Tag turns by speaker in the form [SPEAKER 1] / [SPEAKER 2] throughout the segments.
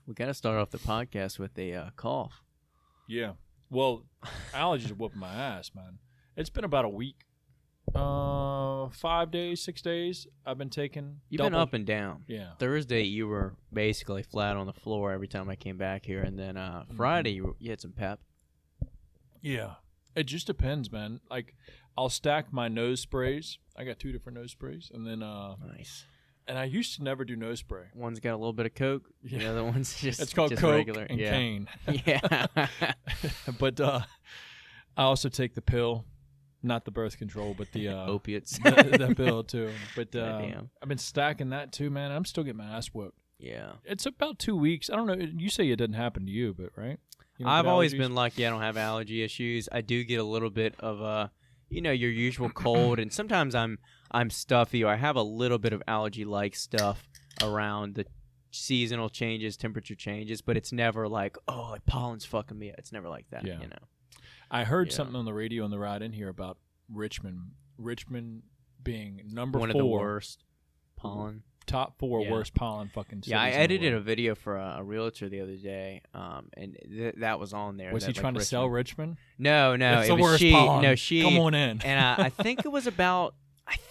[SPEAKER 1] We got to start off the podcast with a cough.
[SPEAKER 2] Yeah. Well, allergies are whooping my ass, man. It's been about a week. 5 days, 6 days. I've been taking.
[SPEAKER 1] You've been up and down.
[SPEAKER 2] Yeah.
[SPEAKER 1] Thursday, you were basically flat on the floor every time I came back here, and then Friday, you had some pep.
[SPEAKER 2] Yeah. It just depends, man. Like, I'll stack my nose sprays. I got 2 different nose sprays, and then
[SPEAKER 1] Nice.
[SPEAKER 2] And I used to never do nose spray.
[SPEAKER 1] One's got a little bit of Coke.
[SPEAKER 2] Yeah.
[SPEAKER 1] The other one's just
[SPEAKER 2] it's called
[SPEAKER 1] just
[SPEAKER 2] Coke
[SPEAKER 1] regular.
[SPEAKER 2] and cane.
[SPEAKER 1] Yeah.
[SPEAKER 2] But I also take the pill, not the birth control, but the
[SPEAKER 1] opiates.
[SPEAKER 2] the pill too. But
[SPEAKER 1] I've
[SPEAKER 2] been stacking that too, man. I'm still getting my ass whooped.
[SPEAKER 1] Yeah.
[SPEAKER 2] It's about 2 weeks. I don't know. You say it didn't happen to you, but right? You don't
[SPEAKER 1] I've
[SPEAKER 2] get
[SPEAKER 1] always
[SPEAKER 2] allergies?
[SPEAKER 1] been lucky. I don't have allergy issues. I do get a little bit of your usual cold, and sometimes I'm stuffy, or I have a little bit of allergy-like stuff around the seasonal changes, temperature changes, but it's never like, oh, like pollen's fucking me up. It's never like that,
[SPEAKER 2] Yeah.
[SPEAKER 1] you know.
[SPEAKER 2] I heard something on the radio on the ride in here about Richmond. Richmond being number
[SPEAKER 1] One
[SPEAKER 2] 4.
[SPEAKER 1] of the worst pollen.
[SPEAKER 2] Top 4
[SPEAKER 1] Yeah.
[SPEAKER 2] worst pollen fucking cities.
[SPEAKER 1] Yeah, I
[SPEAKER 2] in the
[SPEAKER 1] edited a
[SPEAKER 2] world.
[SPEAKER 1] video for a realtor the other day, and that was on there.
[SPEAKER 2] Was
[SPEAKER 1] that,
[SPEAKER 2] he trying to sell Richmond?
[SPEAKER 1] No,
[SPEAKER 2] It's
[SPEAKER 1] it
[SPEAKER 2] the
[SPEAKER 1] was
[SPEAKER 2] worst
[SPEAKER 1] she.
[SPEAKER 2] pollen.
[SPEAKER 1] No, she.
[SPEAKER 2] Come on in.
[SPEAKER 1] And I think it was about.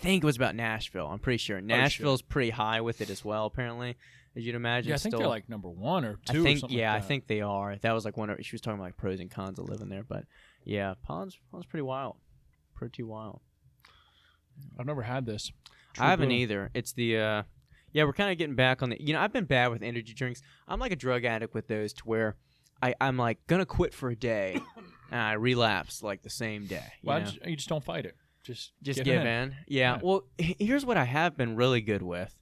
[SPEAKER 1] Nashville. I'm pretty sure Nashville's pretty high with it as well. Apparently, as you'd imagine.
[SPEAKER 2] Yeah, I think
[SPEAKER 1] still.
[SPEAKER 2] they're like number 1 or 2.
[SPEAKER 1] I think
[SPEAKER 2] or something like
[SPEAKER 1] I
[SPEAKER 2] that.
[SPEAKER 1] think they are. That was like she was talking about like pros and cons of living there, but yeah, pollen's pretty wild. Pretty wild.
[SPEAKER 2] I've never had this.
[SPEAKER 1] I haven't
[SPEAKER 2] blue.
[SPEAKER 1] either. It's the we're kind of getting back on the. I've been bad with energy drinks. I'm like a drug addict with those, to where I'm like gonna quit for a day, and I relapse like the same day.
[SPEAKER 2] Why you just don't fight it? Just
[SPEAKER 1] give
[SPEAKER 2] in.
[SPEAKER 1] in. Yeah. Well, here's what I have been really good with,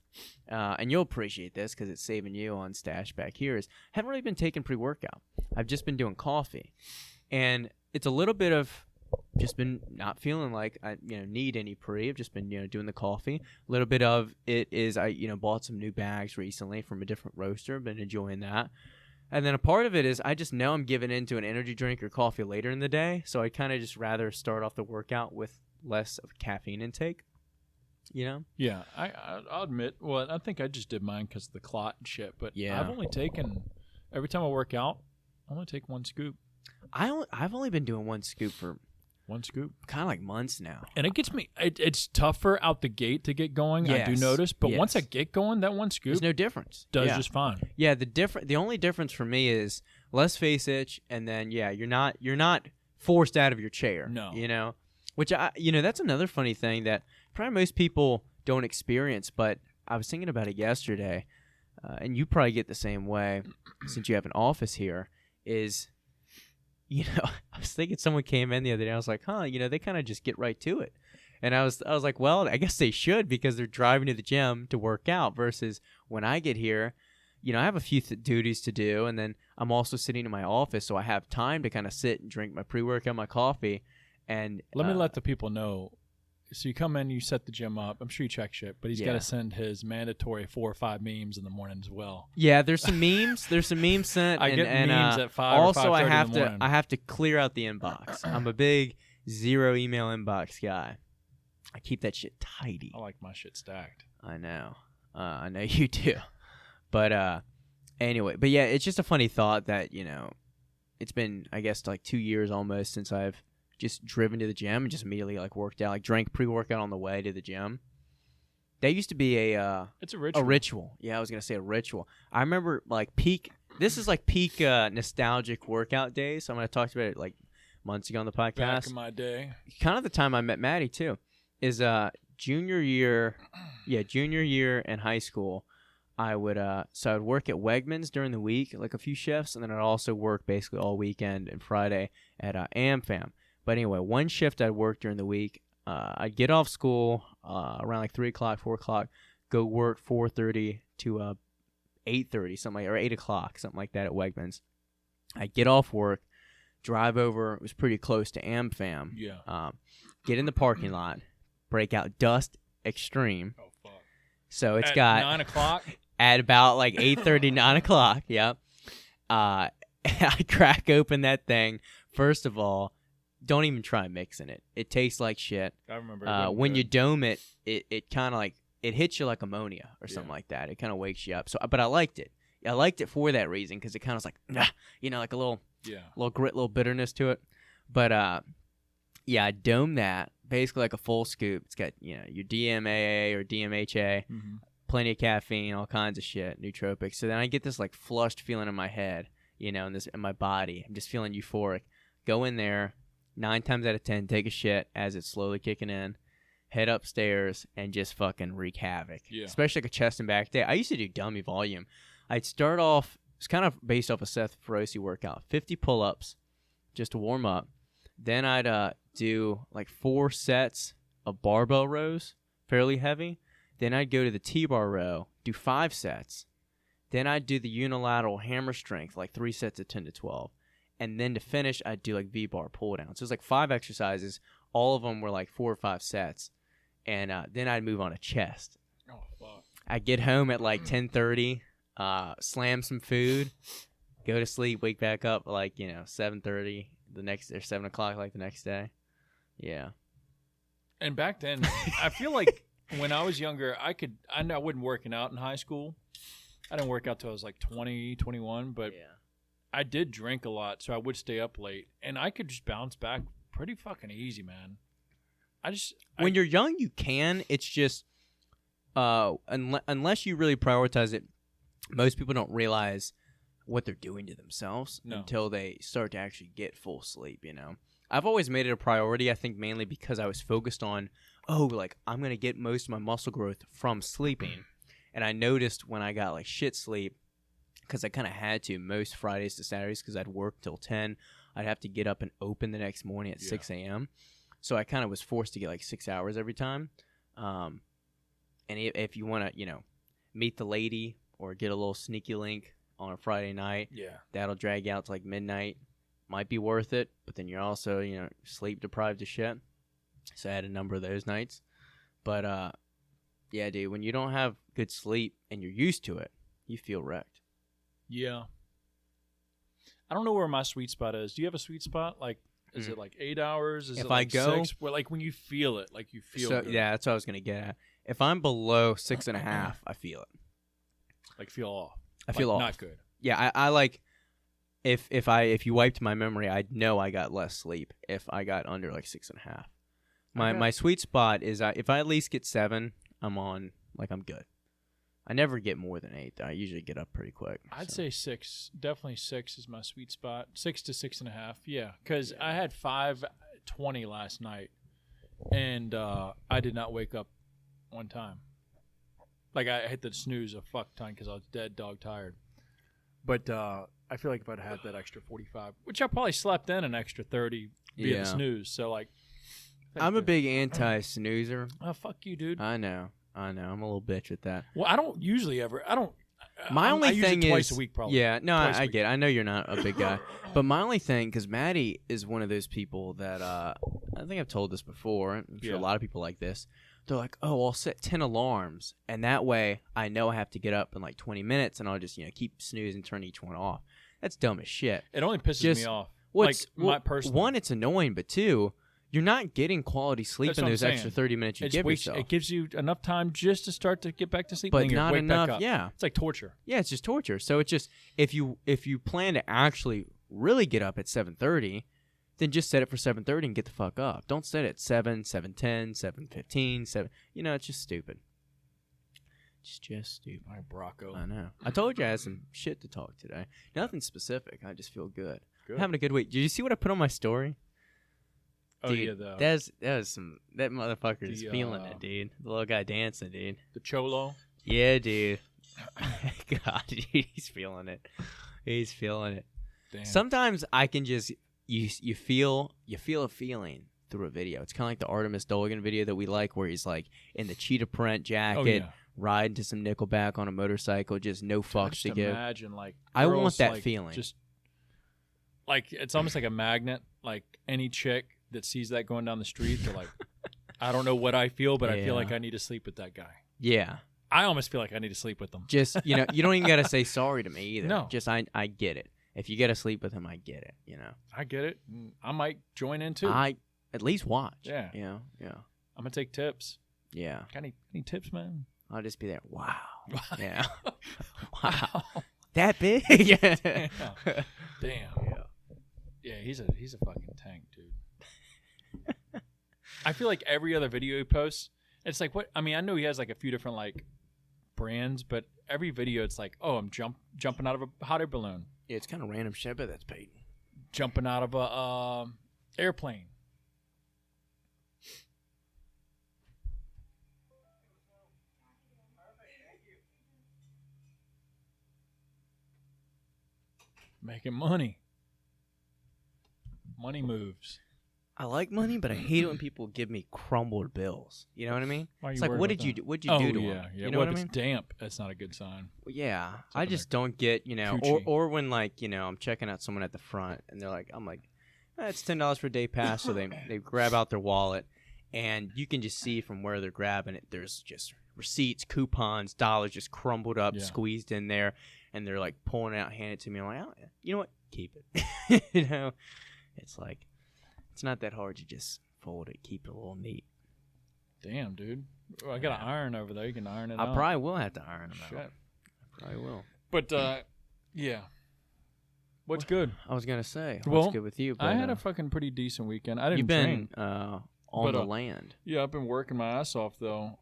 [SPEAKER 1] and you'll appreciate this because it's saving you on stash back here. Is haven't really been taking pre-workout. I've just been doing coffee, and it's a little bit of just been not feeling like I need any pre. I've just been doing the coffee. A little bit of it is I bought some new bags recently from a different roaster. Been enjoying that. And then a part of it is I just know I'm giving into an energy drink or coffee later in the day, so I kind of just rather start off the workout with less of caffeine intake,
[SPEAKER 2] Yeah, I'll admit. Well, I think I just did mine because of the clot and shit. But
[SPEAKER 1] Yeah.
[SPEAKER 2] I've only taken every time I work out, I only take 1 scoop.
[SPEAKER 1] I've only been doing 1 scoop for
[SPEAKER 2] 1 scoop,
[SPEAKER 1] kind of like months now.
[SPEAKER 2] and it gets me. It's tougher out the gate to get going. I do
[SPEAKER 1] Yes,
[SPEAKER 2] notice, but once I
[SPEAKER 1] yes.
[SPEAKER 2] get going, that 1 scoop
[SPEAKER 1] There's no difference.
[SPEAKER 2] does
[SPEAKER 1] Yeah.
[SPEAKER 2] just fine.
[SPEAKER 1] Yeah, the only difference for me is less face itch, and then you're not forced out of your chair.
[SPEAKER 2] No.
[SPEAKER 1] Which that's another funny thing that probably most people don't experience. But I was thinking about it yesterday, and you probably get the same way since you have an office here. Is I was thinking someone came in the other day. I was like, they kind of just get right to it. And I was like, well, I guess they should, because they're driving to the gym to work out, versus when I get here, I have a few duties to do, and then I'm also sitting in my office, so I have time to kind of sit and drink my pre-workout, my coffee. And
[SPEAKER 2] Let me let the people know. So you come in, you set the gym up. I'm sure you check shit, but he's got to send his mandatory 4 or 5 memes in the morning as well.
[SPEAKER 1] Yeah, there's some memes. There's some memes sent.
[SPEAKER 2] I get memes at 5
[SPEAKER 1] also,
[SPEAKER 2] or 5:30
[SPEAKER 1] I have
[SPEAKER 2] in the morning.
[SPEAKER 1] I have to clear out the inbox. I'm a big zero email inbox guy. I keep that shit tidy.
[SPEAKER 2] I like my shit stacked.
[SPEAKER 1] I know you do. But anyway, but yeah, it's just a funny thought that it's been, I guess, like 2 years almost since I've just driven to the gym and just immediately like worked out, like drank pre-workout on the way to the gym. That used to be
[SPEAKER 2] it's a ritual.
[SPEAKER 1] A ritual. Yeah, I was gonna say a ritual. I remember like peak. This is like peak nostalgic workout days. So I'm gonna talk about it like months ago on the podcast.
[SPEAKER 2] Back in my day.
[SPEAKER 1] Kind of the time I met Maddie too. Is junior year in high school. I would work at Wegmans during the week, like a few shifts, and then I'd also work basically all weekend and Friday at AmFam. But anyway, one shift I'd work during the week. I'd get off school around like 3 o'clock, 4 o'clock, go work 4:30 to 8:30, something like, or 8 o'clock, something like that at Wegmans. I'd get off work, drive over. It was pretty close to AmFam.
[SPEAKER 2] Yeah.
[SPEAKER 1] Get in the parking lot, break out Dust Extreme.
[SPEAKER 2] Oh, fuck.
[SPEAKER 1] So it's
[SPEAKER 2] At
[SPEAKER 1] got
[SPEAKER 2] 9 o'clock?
[SPEAKER 1] at about like 8:30, 9 o'clock. Yep. I crack open that thing. First of all, don't even try mixing it. It tastes like shit.
[SPEAKER 2] I remember. It
[SPEAKER 1] When you
[SPEAKER 2] good.
[SPEAKER 1] dome it kind of like, it hits you like ammonia or something like that. It kind of wakes you up. So, but I liked it. I liked it for that reason because it kind of was like, nah, like a little grit, little bitterness to it. But yeah, I dome that basically like a full scoop. It's got your DMAA or DMHA, plenty of caffeine, all kinds of shit, nootropics. So then I get this like flushed feeling in my head, in my body. I'm just feeling euphoric. Go in there, 9 times out of 10, take a shit as it's slowly kicking in. Head upstairs and just fucking wreak havoc. Yeah. Especially like a chest and back day. I used to do dummy volume. I'd start off, it's kind of based off a Seth Feroce workout, 50 pull-ups just to warm up. Then I'd do like 4 sets of barbell rows, fairly heavy. Then I'd go to the T-bar row, do 5 sets. Then I'd do the unilateral hammer strength, like 3 sets of 10 to 12. And then to finish, I'd do like V-bar pull down. So it was like 5 exercises. All of them were like 4 or 5 sets. And then I'd move on to chest. Oh, fuck. I'd get home at like 10:30, slam some food, go to sleep, wake back up like, 7:30 the next, or 7 o'clock like the next day. Yeah.
[SPEAKER 2] And back then, I feel like when I was younger, I wasn't working out in high school. I didn't work out till I was like 20, 21, but I did drink a lot, so I would stay up late. And I could just bounce back pretty fucking easy, man.
[SPEAKER 1] When you're young, you can. It's just unless you really prioritize it, most people don't realize what they're doing to themselves until they start to actually get full sleep, I've always made it a priority, I think mainly because I was focused on, I'm going to get most of my muscle growth from sleeping. And I noticed when I got like shit sleep, because I kind of had to most Fridays to Saturdays because I'd work till 10. I'd have to get up and open the next morning at 6 a.m., so I kind of was forced to get like 6 hours every time. And if you want to, meet the lady or get a little sneaky link on a Friday night, that'll drag you out to like midnight. Might be worth it, but then you're also, sleep deprived as shit. So I had a number of those nights. But, yeah, dude, when you don't have good sleep and you're used to it, you feel wrecked.
[SPEAKER 2] Yeah. I don't know where my sweet spot is. Do you have a sweet spot? Like, is it like 8 hours? Is
[SPEAKER 1] if
[SPEAKER 2] it like
[SPEAKER 1] I go,
[SPEAKER 2] 6? Well, like when you feel it, like you feel it.
[SPEAKER 1] Yeah, that's what I was going to get at. If I'm below 6.5, I feel it.
[SPEAKER 2] Like feel off.
[SPEAKER 1] I feel off.
[SPEAKER 2] Not good.
[SPEAKER 1] Yeah, I like, if you wiped my memory, I'd know I got less sleep if I got under like 6.5. My sweet spot is if I at least get 7, I'm on, like I'm good. I never get more than 8. I usually get up pretty quick.
[SPEAKER 2] I'd say 6. Definitely 6 is my sweet spot. 6 to 6.5. Yeah, because I had 5:20 last night, and I did not wake up one time. Like I hit the snooze a fuck ton because I was dead dog tired. But I feel like if I'd had that extra 45, which I probably slept in an extra 30 via the snooze. So like,
[SPEAKER 1] I'm a big anti-snoozer.
[SPEAKER 2] Oh fuck you, dude.
[SPEAKER 1] I know. I'm a little bitch with that.
[SPEAKER 2] Well, I don't usually ever. I don't.
[SPEAKER 1] My only thing is
[SPEAKER 2] twice a week, probably.
[SPEAKER 1] Yeah, no, I get it. I know you're not a big guy, but my only thing, because Maddie is one of those people that I think I've told this before. I'm sure a lot of people like this. They're like, oh, I'll set 10 alarms, and that way I know I have to get up in like 20 minutes, and I'll just keep snoozing, turn each one off. That's dumb as shit.
[SPEAKER 2] It only pisses me off. My personal.
[SPEAKER 1] One, it's annoying, but 2. You're not getting quality sleep in those extra 30 minutes you give yourself.
[SPEAKER 2] It gives you enough time just to start to get back to sleep.
[SPEAKER 1] But not enough,
[SPEAKER 2] yeah. It's like torture.
[SPEAKER 1] Yeah, it's just torture. So it's just, if you plan to actually really get up at 7:30, then just set it for 7:30 and get the fuck up. Don't set it at 7, 7:10, 7:15, 7. It's just stupid. It's just stupid.
[SPEAKER 2] My Brocco.
[SPEAKER 1] I know. I told you I had some shit to talk today. Nothing specific. I just feel good. I'm having a good week. Did you see what I put on my story? Dude,
[SPEAKER 2] oh, yeah,
[SPEAKER 1] that motherfucker's feeling it, dude. The little guy dancing, dude.
[SPEAKER 2] The cholo?
[SPEAKER 1] Yeah, dude. God, dude, he's feeling it. He's feeling it. Damn. Sometimes I can just you feel a feeling through a video. It's kind of like the Artemis Dolgan video that we like, where he's like in the cheetah print jacket, riding to some Nickelback on a motorcycle, just no fucks to give.
[SPEAKER 2] Imagine like
[SPEAKER 1] I want that feeling.
[SPEAKER 2] Just like it's almost like a magnet. Like any chick that sees that going down the street, they're like, I don't know what I feel, but I feel like I need to sleep with that guy.
[SPEAKER 1] Yeah.
[SPEAKER 2] I almost feel like I need to sleep with them.
[SPEAKER 1] Just, you don't even got to say sorry to me either.
[SPEAKER 2] No.
[SPEAKER 1] Just, I get it. If you got to sleep with him, I get it,
[SPEAKER 2] I get it. I might join in too.
[SPEAKER 1] I at least watch.
[SPEAKER 2] Yeah.
[SPEAKER 1] Yeah.
[SPEAKER 2] I'm going to take tips.
[SPEAKER 1] Yeah.
[SPEAKER 2] Got any tips, man?
[SPEAKER 1] I'll just be there. Wow. Yeah. Wow. That big? Yeah.
[SPEAKER 2] Damn. Yeah, he's a fucking tank, dude. I feel like every other video he posts, it's like what I mean. I know he has like a few different like brands, but every video it's like, oh, I'm jumping out of a hot air balloon.
[SPEAKER 1] Yeah, it's kind of random shit, but that's Peyton.
[SPEAKER 2] Jumping out of a airplane. Making money. Money moves.
[SPEAKER 1] I like money, but I hate it when people give me crumbled bills. You know what I mean?
[SPEAKER 2] It's
[SPEAKER 1] like, what did you do? What'd you do to them?
[SPEAKER 2] Yeah.
[SPEAKER 1] You know
[SPEAKER 2] what
[SPEAKER 1] what I
[SPEAKER 2] if
[SPEAKER 1] mean?
[SPEAKER 2] it's damp? That's not a good sign.
[SPEAKER 1] Yeah, I just don't get,
[SPEAKER 2] coochie.
[SPEAKER 1] or when like, I'm checking out someone at the front and I'm like, it's $10 for a day pass. So they grab out their wallet and you can just see from where they're grabbing it. There's just receipts, coupons, dollars just crumbled up, squeezed in there. And they're like pulling it out, handing it to me. I'm like, oh, you know what? Keep it. It's like, it's not that hard to just fold it, keep it a little neat.
[SPEAKER 2] Damn, dude. Well, I got an iron over there. You can iron it out.
[SPEAKER 1] I probably will have to iron them
[SPEAKER 2] Shit.
[SPEAKER 1] out. I probably will.
[SPEAKER 2] But, yeah. What's good?
[SPEAKER 1] I was going to say,
[SPEAKER 2] well,
[SPEAKER 1] what's good with you? But,
[SPEAKER 2] I had a fucking pretty decent weekend. I didn't
[SPEAKER 1] You've been
[SPEAKER 2] train.
[SPEAKER 1] on the land.
[SPEAKER 2] Yeah, I've been working my ass off, though.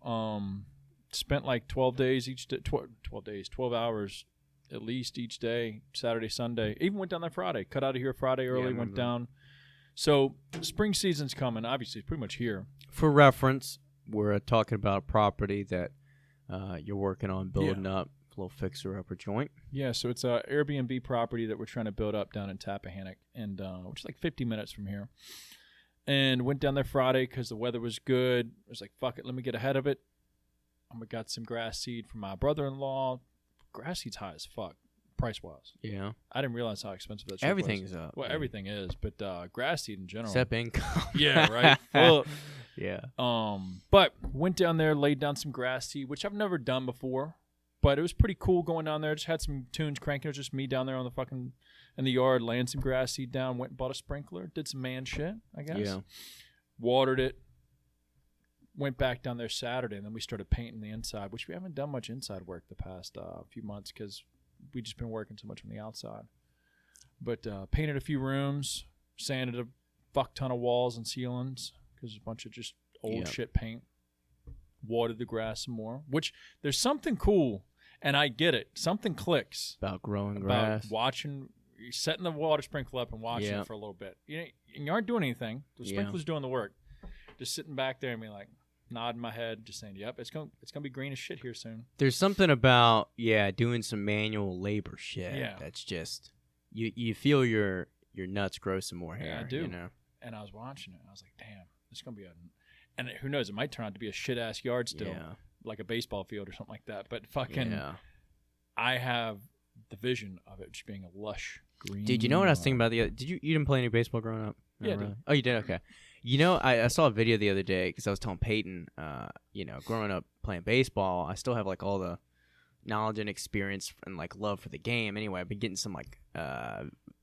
[SPEAKER 2] Spent like 12 days each day. 12 hours at least each day, Saturday, Sunday. Even went down there Friday. Cut out of here Friday early, went down. So spring season's coming. Obviously, it's pretty much here.
[SPEAKER 1] For reference, we're talking about a property that you're working on building up, a little fixer-upper joint.
[SPEAKER 2] Yeah, so it's a Airbnb property that we're trying to build up down in Tappahannock, and which is like 50 minutes from here. And went down there Friday because the weather was good. I was like, fuck it, let me get ahead of it. We got some grass seed from my brother-in-law. Grass seed's high as fuck, price-wise.
[SPEAKER 1] Yeah.
[SPEAKER 2] I didn't realize how expensive that shit
[SPEAKER 1] Everything's
[SPEAKER 2] was.
[SPEAKER 1] up.
[SPEAKER 2] Well, everything is, but grass seed in general.
[SPEAKER 1] Except income.
[SPEAKER 2] Yeah, right. Full.
[SPEAKER 1] Yeah.
[SPEAKER 2] But went down there, laid down some grass seed, which I've never done before. But it was pretty cool going down there. Just had some tunes cranking. It was just me down there on the fucking in the yard, laying some grass seed down. Went and bought a sprinkler. Did some man shit, I guess.
[SPEAKER 1] Yeah.
[SPEAKER 2] Watered it. Went back down there Saturday, and then we started painting the inside, which we haven't done much inside work the past few months because we've just been working so much on the outside. But painted a few rooms, sanded a fuck ton of walls and ceilings because there's a bunch of just old shit paint. Watered the grass some more, which there's something cool, and I get it. Something clicks
[SPEAKER 1] about growing grass.
[SPEAKER 2] About watching, setting the water sprinkler up and watching it for a little bit. You aren't doing anything. The sprinkler's doing the work. Just sitting back there and being like, nodding my head, just saying, "Yep, it's gonna be green as shit here soon."
[SPEAKER 1] There's something about doing some manual labor shit.
[SPEAKER 2] Yeah,
[SPEAKER 1] that's just you feel your nuts grow some more hair.
[SPEAKER 2] Yeah, I do.
[SPEAKER 1] You know?
[SPEAKER 2] And I was watching it, and I was like, "Damn, it's gonna be a," and who knows, it might turn out to be a shit ass yard still, like a baseball field or something like that. But fucking, I have the vision of it just being a lush green.
[SPEAKER 1] Dude, you know what I was thinking about the other? You didn't play any baseball growing up?
[SPEAKER 2] Yeah,
[SPEAKER 1] really? Oh, you did? Okay. You know, I saw a video the other day because I was telling Peyton, growing up playing baseball, I still have like all the knowledge and experience and like love for the game. Anyway, I've been getting some like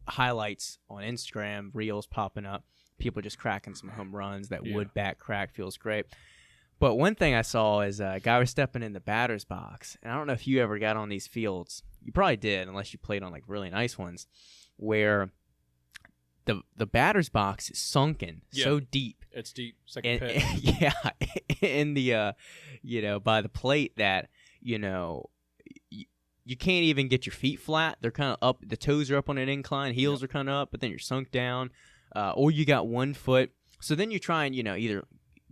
[SPEAKER 1] highlights on Instagram, reels popping up, people just cracking some home runs. That wood bat crack feels great. But one thing I saw is a guy was stepping in the batter's box, and I don't know if you ever got on these fields. You probably did, unless you played on like really nice ones, where the batter's box is sunken so deep.
[SPEAKER 2] It's deep. It's like a pit.
[SPEAKER 1] In the by the plate that you can't even get your feet flat. They're kind of up. The toes are up on an incline. Heels are kind of up, but then you're sunk down, or you got 1 foot. So then you try and either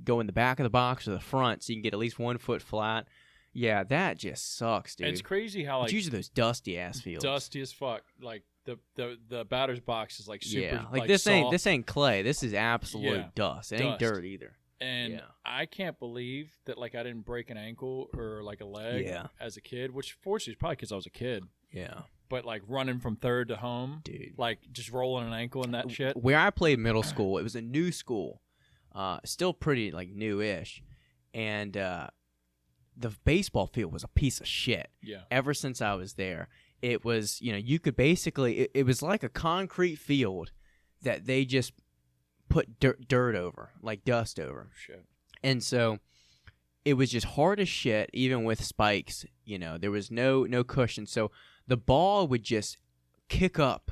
[SPEAKER 1] go in the back of the box or the front, so you can get at least 1 foot flat. Yeah, that just sucks, dude.
[SPEAKER 2] It's crazy how like
[SPEAKER 1] it's usually those dusty ass fields.
[SPEAKER 2] Dusty as fuck. Like the batter's box is like super.
[SPEAKER 1] Like
[SPEAKER 2] soft.
[SPEAKER 1] this ain't clay. This is absolute dust. It ain't dirt either.
[SPEAKER 2] And I can't believe that like I didn't break an ankle or like a leg as a kid, which fortunately is probably because I was a kid.
[SPEAKER 1] Yeah.
[SPEAKER 2] But like running from third to home,
[SPEAKER 1] dude,
[SPEAKER 2] like just rolling an ankle and that shit.
[SPEAKER 1] Where I played middle school, it was a new school, still pretty like new-ish, and the baseball field was a piece of shit.
[SPEAKER 2] Yeah.
[SPEAKER 1] Ever since I was there, it was you could basically it was like a concrete field that they just put dirt over, like dust over.
[SPEAKER 2] Shit.
[SPEAKER 1] And so it was just hard as shit, even with spikes. There was no cushion. So the ball would just kick up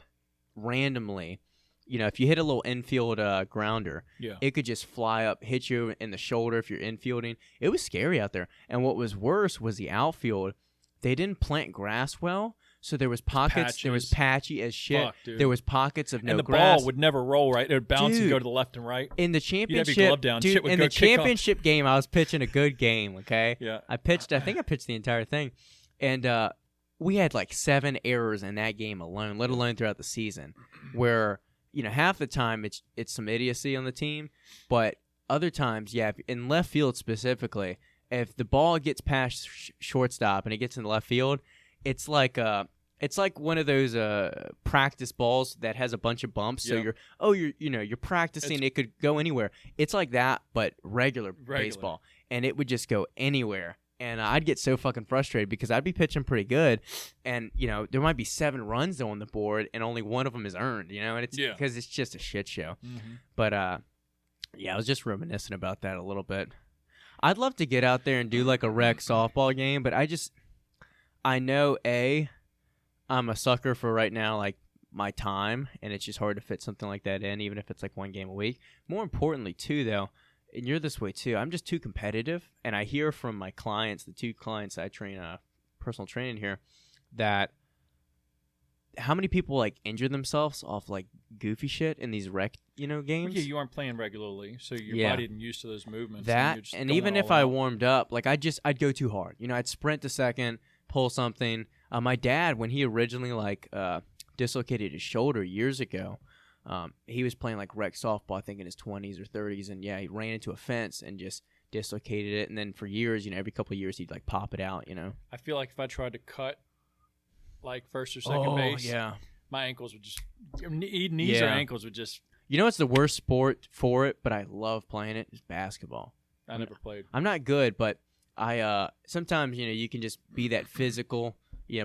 [SPEAKER 1] randomly. You know, if you hit a little infield grounder, it could just fly up, hit you in the shoulder if you're infielding. It was scary out there. And what was worse was the outfield. They didn't plant grass well, so there was pockets. There was patchy as shit.
[SPEAKER 2] Fuck, dude.
[SPEAKER 1] There was pockets of no
[SPEAKER 2] and the
[SPEAKER 1] grass.
[SPEAKER 2] Ball would never roll right. It would bounce and go to the left and right.
[SPEAKER 1] In the championship,
[SPEAKER 2] You'd have your glove down.
[SPEAKER 1] dude,
[SPEAKER 2] Shit would
[SPEAKER 1] in
[SPEAKER 2] go
[SPEAKER 1] the
[SPEAKER 2] kick
[SPEAKER 1] championship game, I was pitching a good game. Okay,
[SPEAKER 2] Yeah.
[SPEAKER 1] I think I pitched the entire thing, and we had like 7 errors in that game alone, let alone throughout the season, where half the time it's some idiocy on the team, but other times, in left field specifically, if the ball gets past shortstop and it gets in the left field, it's like one of those practice balls that has a bunch of bumps. So you're practicing. It could go anywhere. It's like that, but regular baseball, and it would just go anywhere. And I'd get so fucking frustrated because I'd be pitching pretty good, and there might be 7 runs on the board, and only one of them is earned. And it's because it's just a shit show. Mm-hmm. But I was just reminiscing about that a little bit. I'd love to get out there and do like a rec softball game, but I know I'm a sucker for right now, like my time, and it's just hard to fit something like that in, even if it's like 1 game a week. More importantly, too, though, and you're this way too, I'm just too competitive, and I hear from my clients, the 2 clients I train personal training here, that how many people like injure themselves off like goofy shit in these rec games.
[SPEAKER 2] Yeah, you aren't playing regularly, so your body isn't used to those movements.
[SPEAKER 1] And even if I warmed up, like I'd go too hard. I'd sprint to second, pull something. My dad, when he originally dislocated his shoulder years ago, he was playing like rec softball, I think in his 20s or 30s, and he ran into a fence and just dislocated it. And then for years, every couple of years he'd like pop it out.
[SPEAKER 2] I feel like if I tried to cut like first or second base, my ankles would just knees or ankles would just. It's
[SPEAKER 1] the worst sport for it, but I love playing it. Is basketball.
[SPEAKER 2] I never played.
[SPEAKER 1] I'm not good, but I sometimes you can just be that physical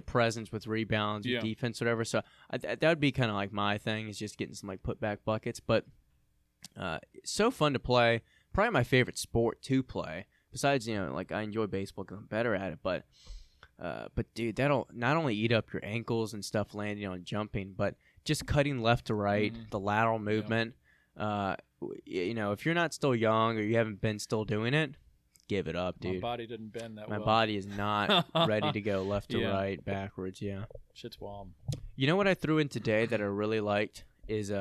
[SPEAKER 1] presence with rebounds, with defense, whatever. So that would be kind of like my thing, is just getting some like putback buckets. But it's so fun to play. Probably my favorite sport to play. Besides, like I enjoy baseball because I'm better at it. But dude, that'll not only eat up your ankles and stuff landing on jumping, but just cutting left to right, the lateral movement. If you're not still young or you haven't been still doing it, give it up, dude.
[SPEAKER 2] My body didn't bend that
[SPEAKER 1] well.
[SPEAKER 2] My
[SPEAKER 1] body is not ready to go left to right, backwards,
[SPEAKER 2] Shit's wild.
[SPEAKER 1] You know what I threw in today that I really liked is,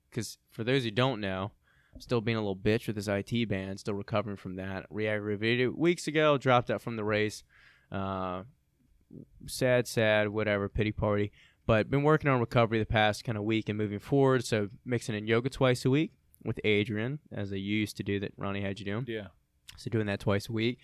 [SPEAKER 1] because for those who don't know, I'm still being a little bitch with this IT band, still recovering from that. Re-aggravated it weeks ago, dropped out from the race. Sad, whatever, pity party. But been working on recovery the past kind of week and moving forward, so mixing in yoga twice a week with Adrian, as I used to do that Ronnie had you do.
[SPEAKER 2] Yeah.
[SPEAKER 1] So doing that twice a week.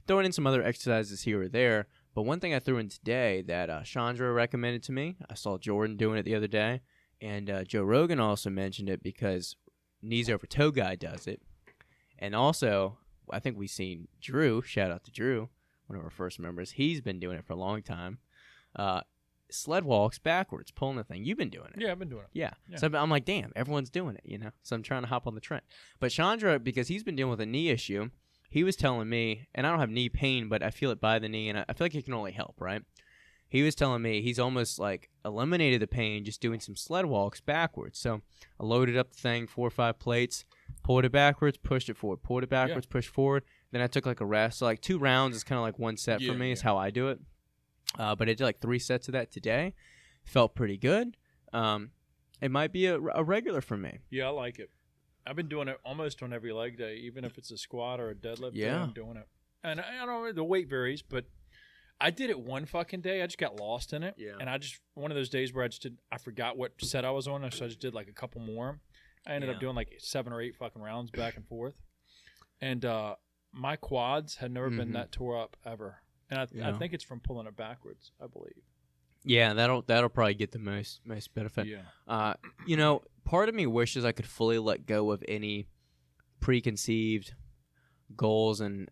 [SPEAKER 1] Throwing in some other exercises here or there. But one thing I threw in today that Chandra recommended to me, I saw Jordan doing it the other day, and Joe Rogan also mentioned it because Knees Over Toe Guy does it. And also, I think we've seen Drew, shout out to Drew, one of our first members. He's been doing it for a long time. Sled walks backwards, pulling the thing. You've been doing it.
[SPEAKER 2] Yeah, I've been doing it.
[SPEAKER 1] Yeah. So I'm like, damn, everyone's doing it, So I'm trying to hop on the trend. But Chandra, because he's been dealing with a knee issue, he was telling me, and I don't have knee pain, but I feel it by the knee, and I feel like it can only help, right? He was telling me he's almost like eliminated the pain just doing some sled walks backwards. So I loaded up the thing, 4 or 5 plates, pulled it backwards, pushed it forward, pulled it backwards, pushed forward. Then I took like a rest. So like 2 rounds is kind of like 1 set for me is how I do it. But I did like 3 sets of that today. Felt pretty good. It might be a regular for me.
[SPEAKER 2] Yeah, I like it. I've been doing it almost on every leg day, even if it's a squat or a deadlift.
[SPEAKER 1] Yeah.
[SPEAKER 2] I'm doing it. And I don't know, the weight varies, but I did it one fucking day. I just got lost in it.
[SPEAKER 1] Yeah.
[SPEAKER 2] And one of those days where I forgot what set I was on, so I just did like a couple more. I ended up doing like 7 or 8 fucking rounds back and forth. And my quads had never been that tore up ever. And I think it's from pulling it backwards, I believe.
[SPEAKER 1] Yeah, that'll probably get the most benefit.
[SPEAKER 2] Yeah.
[SPEAKER 1] Part of me wishes I could fully let go of any preconceived goals and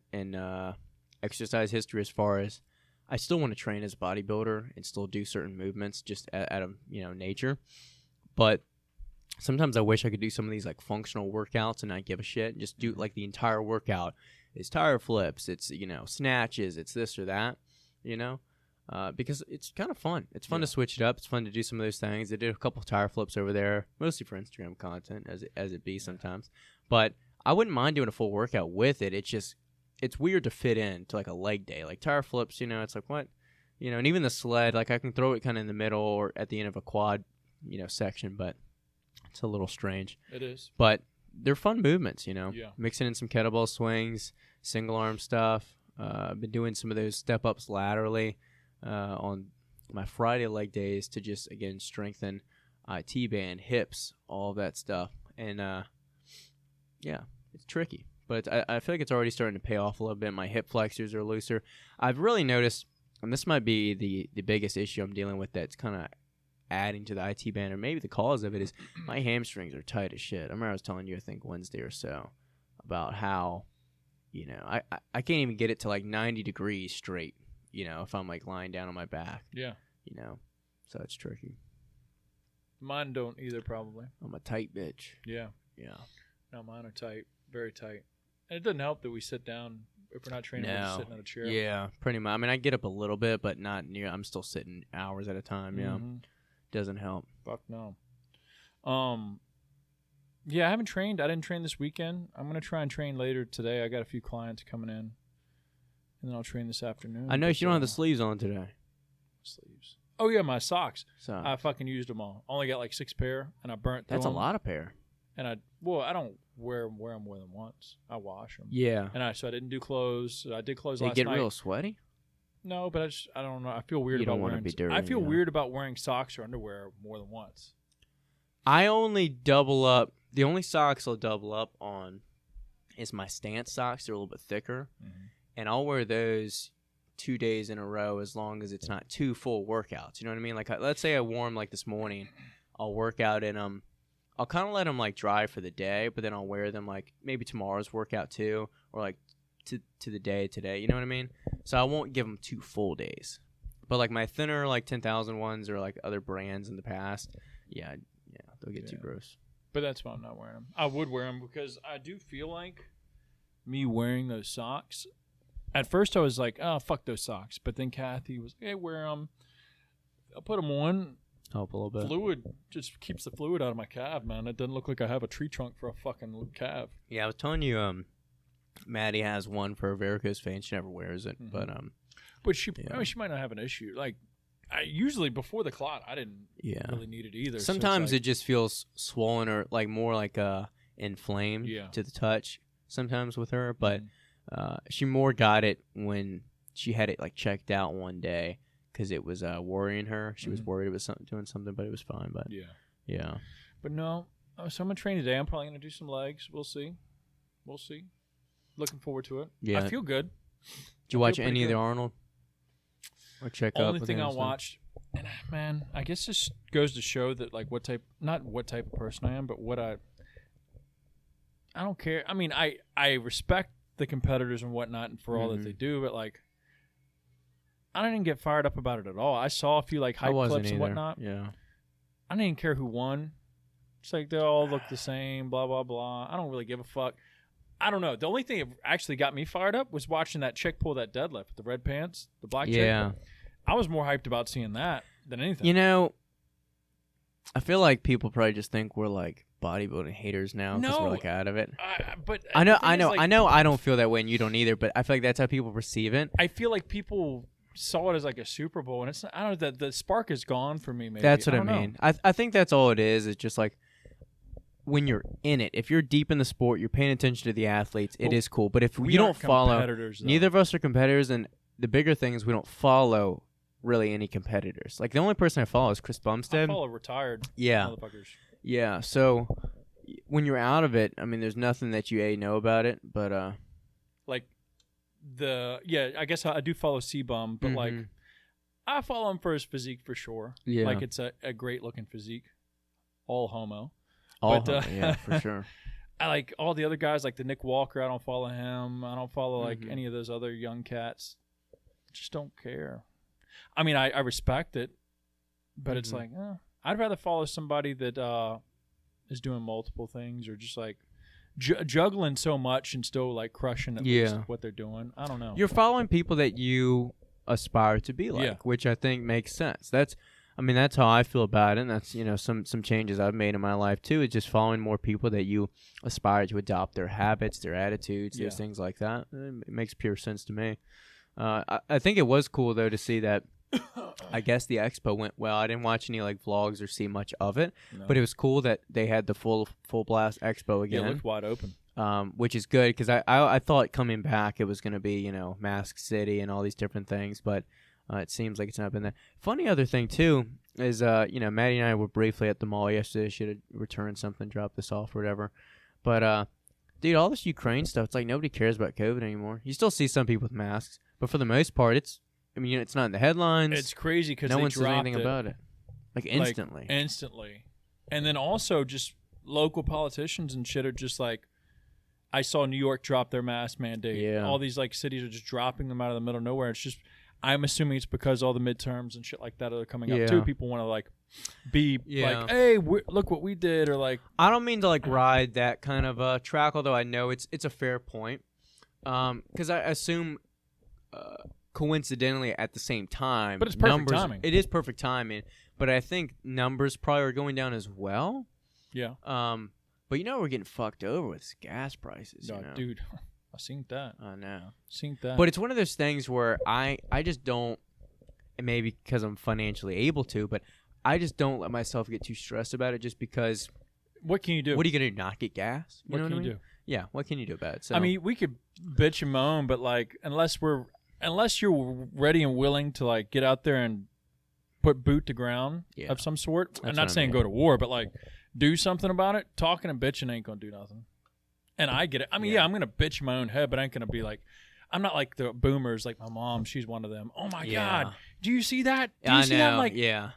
[SPEAKER 1] exercise history as far as I still want to train as a bodybuilder and still do certain movements just out of nature. But sometimes I wish I could do some of these like functional workouts and not give a shit and just do like the entire workout. It's tire flips, it's snatches, it's this or that, because it's kind of fun. It's fun to switch it up. It's fun to do some of those things. I did a couple tire flips over there, mostly for Instagram content, as it be sometimes. But I wouldn't mind doing a full workout with it. It's weird to fit in to like a leg day. Like tire flips, it's like what? And even the sled, like I can throw it kind of in the middle or at the end of a quad, section, but it's a little strange.
[SPEAKER 2] It is.
[SPEAKER 1] But they're fun movements,
[SPEAKER 2] Yeah.
[SPEAKER 1] Mixing in some kettlebell swings, single arm stuff. I've been doing some of those step-ups laterally on my Friday leg days to just, again, strengthen T-band, hips, all of that stuff. And, it's tricky. But I feel like it's already starting to pay off a little bit. My hip flexors are looser. I've really noticed, and this might be the biggest issue I'm dealing with that's kind of adding to the IT band, or maybe the cause of it, is my hamstrings are tight as shit. I remember I was telling you, I think Wednesday or so, about how, I can't even get it to like 90 degrees straight, if I'm like lying down on my back.
[SPEAKER 2] Yeah.
[SPEAKER 1] So it's tricky.
[SPEAKER 2] Mine don't either, probably.
[SPEAKER 1] I'm a tight bitch.
[SPEAKER 2] Yeah.
[SPEAKER 1] Yeah.
[SPEAKER 2] No, mine are tight, very tight. And it doesn't help that we sit down. If we're not training, we're just sitting on a chair.
[SPEAKER 1] Yeah, pretty much. I mean, I get up a little bit, but not near. I'm still sitting hours at a time. Yeah. Doesn't help.
[SPEAKER 2] Fuck no. Yeah, I haven't trained. I didn't train this weekend. I'm gonna try and train later today. I got a few clients coming in, and then I'll train this afternoon.
[SPEAKER 1] I noticed you don't have the sleeves on today.
[SPEAKER 2] Sleeves. Oh yeah, my socks.
[SPEAKER 1] So
[SPEAKER 2] I fucking used them all. Only got like 6 pair, and I burnt.
[SPEAKER 1] That's a lot of pair.
[SPEAKER 2] And I don't wear them more than once. I wash them.
[SPEAKER 1] Yeah.
[SPEAKER 2] And I didn't do clothes. I did clothes
[SPEAKER 1] they
[SPEAKER 2] last
[SPEAKER 1] get
[SPEAKER 2] night.
[SPEAKER 1] real sweaty.
[SPEAKER 2] No, but I don't know. I feel weird
[SPEAKER 1] You
[SPEAKER 2] about
[SPEAKER 1] don't wanna
[SPEAKER 2] wearing.
[SPEAKER 1] be dirty,
[SPEAKER 2] I feel weird about wearing socks or underwear more than once.
[SPEAKER 1] I only double up. The only socks I'll double up on is my stance socks. They're a little bit thicker, and I'll wear those 2 days in a row as long as it's not 2 full workouts. You know what I mean? Like, let's say I wore them like this morning. I'll work out in them. I'll kind of let them like dry for the day, but then I'll wear them like maybe tomorrow's workout too, or like to the day today. You know what I mean? So I won't give them 2 full days. But like my thinner like 10,000 ones or like other brands in the past, yeah, they'll get too gross.
[SPEAKER 2] But that's why I'm not wearing them. I would wear them because I do feel like me wearing those socks. At first I was like, oh, fuck those socks. But then Kathy was like, hey, wear them. I'll put them on.
[SPEAKER 1] Help a little bit.
[SPEAKER 2] Fluid just keeps the fluid out of my calf, man. It doesn't look like I have a tree trunk for a fucking calf.
[SPEAKER 1] Yeah, I was telling you, Maddie has one for varicose veins. She never wears it, but
[SPEAKER 2] she I mean, she might not have an issue. Like, I usually before the clot, I didn't really need it either.
[SPEAKER 1] Sometimes it just feels swollen or like more like inflamed to the touch. Sometimes with her, but she more got it when she had it like checked out one day. Because it was worrying her. She was worried it was doing something, but it was fine. But yeah. But
[SPEAKER 2] no, so I'm gonna train today. I'm probably gonna do some legs. We'll see. Looking forward to it. Yeah, I feel good.
[SPEAKER 1] Did you watch any of the Arnold? Or check up?
[SPEAKER 2] Only thing I watched, and man, I guess this goes to show that like not what type of person I am, but what I don't care. I mean, I respect the competitors and whatnot, and for all that they do, but like. I didn't get fired up about it at all. I saw a few like hype clips and whatnot.
[SPEAKER 1] Yeah.
[SPEAKER 2] I didn't even care who won. It's like they all look the same, blah, blah, blah. I don't really give a fuck. I don't know. The only thing that actually got me fired up was watching that chick pull that deadlift with the red pants, the black chick.
[SPEAKER 1] Yeah.
[SPEAKER 2] I was more hyped about seeing that than anything.
[SPEAKER 1] You know, I feel like people probably just think we're like bodybuilding haters now because we're like out of it.
[SPEAKER 2] But
[SPEAKER 1] I know I don't feel that way and you don't either, but I feel like that's how people perceive it.
[SPEAKER 2] I feel like people saw it as like a Super Bowl, and it's not, I don't know, the spark is gone for me. Maybe
[SPEAKER 1] that's what I mean. I think that's all it is. It's just like when you're in it, if you're deep in the sport, you're paying attention to the athletes. It is cool. But if you don't follow, neither of us are competitors, and the bigger thing is we don't follow really any competitors. Like the only person I follow is Chris Bumstead.
[SPEAKER 2] I follow retired motherfuckers.
[SPEAKER 1] Yeah. So when you're out of it, I mean, there's nothing that you know about it, but
[SPEAKER 2] like. I guess I do follow C-Bum, but like I follow him for his physique for sure. Yeah. Like it's a great looking physique. All homo.
[SPEAKER 1] Yeah, for sure.
[SPEAKER 2] I like all the other guys, like the Nick Walker, I don't follow him. I don't follow like any of those other young cats. Just don't care. I mean, I respect it, but it's like, I'd rather follow somebody that is doing multiple things or just like juggling so much and still like crushing at least what they're doing. I don't know.
[SPEAKER 1] You're following people that you aspire to be like,
[SPEAKER 2] Yeah.
[SPEAKER 1] which I think makes sense. That's how I feel about it. And that's, some changes I've made in my life too. Is just following more people that you aspire to adopt their habits, their attitudes, those things like that. It makes pure sense to me. I think it was cool though to see that. I guess the expo went well. I didn't watch any like vlogs or see much of it, but it was cool that they had the full blast expo again.
[SPEAKER 2] Yeah, it looked wide open.
[SPEAKER 1] Which is good because I thought coming back it was going to be, Mask City and all these different things, but it seems like it's not been that. Funny other thing, too, is, Maddie and I were briefly at the mall yesterday. Should have returned something, dropped this off or whatever. But, dude, all this Ukraine stuff, it's like nobody cares about COVID anymore. You still see some people with masks, but for the most part, it's not in the headlines.
[SPEAKER 2] It's crazy because
[SPEAKER 1] no
[SPEAKER 2] they
[SPEAKER 1] one says anything
[SPEAKER 2] dropped it,
[SPEAKER 1] about it. Like, instantly.
[SPEAKER 2] Instantly. And then also just local politicians and shit are just like, I saw New York drop their mask mandate.
[SPEAKER 1] Yeah.
[SPEAKER 2] All these like cities are just dropping them out of the middle of nowhere. It's just, I'm assuming it's because all the midterms and shit like that are coming up too. People want to like be like, hey, look what we did, or like.
[SPEAKER 1] I don't mean to like ride that kind of track, although I know it's a fair point. Because I assume, coincidentally at the same time,
[SPEAKER 2] but it's perfect timing.
[SPEAKER 1] It is perfect timing, but I think numbers probably are going down as well.
[SPEAKER 2] Yeah.
[SPEAKER 1] But we're getting fucked over with gas prices.
[SPEAKER 2] No, dude, I seen that.
[SPEAKER 1] I know.
[SPEAKER 2] Seen that.
[SPEAKER 1] But it's one of those things where I just don't, and maybe because I'm financially able to, but I just don't let myself get too stressed about it just because.
[SPEAKER 2] What can you do?
[SPEAKER 1] What are you going to do, not get gas?
[SPEAKER 2] What can you do?
[SPEAKER 1] Yeah, what can you do about it? So,
[SPEAKER 2] I mean, we could bitch and moan, but like, unless you're ready and willing to like get out there and put boot to ground of some sort. I'm not saying go to war, but like do something about it. Talking and bitching ain't gonna do nothing. And I get it. I mean, I'm gonna bitch in my own head, but I ain't gonna be like, I'm not like the boomers, like my mom. She's one of them. Oh my god, do you see that? Do you see that? I'm like, you're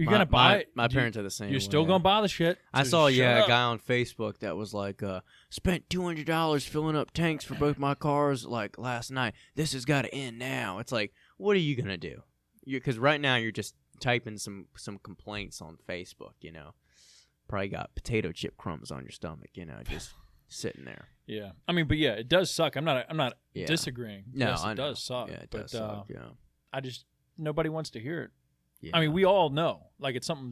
[SPEAKER 2] gonna buy it.
[SPEAKER 1] My parents are the same.
[SPEAKER 2] You're still gonna buy the shit.
[SPEAKER 1] I saw a guy on Facebook that was like, spent $200 filling up tanks for both my cars like last night. This has got to end now. It's like, what are you gonna do? Because right now you're just typing some complaints on Facebook. Probably got potato chip crumbs on your stomach. Just sitting there.
[SPEAKER 2] Yeah, I mean, but yeah, it does suck. I'm not disagreeing.
[SPEAKER 1] No,
[SPEAKER 2] yes, it does suck.
[SPEAKER 1] Yeah, it does suck. Yeah.
[SPEAKER 2] I just nobody wants to hear it.
[SPEAKER 1] Yeah.
[SPEAKER 2] I mean, we all know. Like, it's something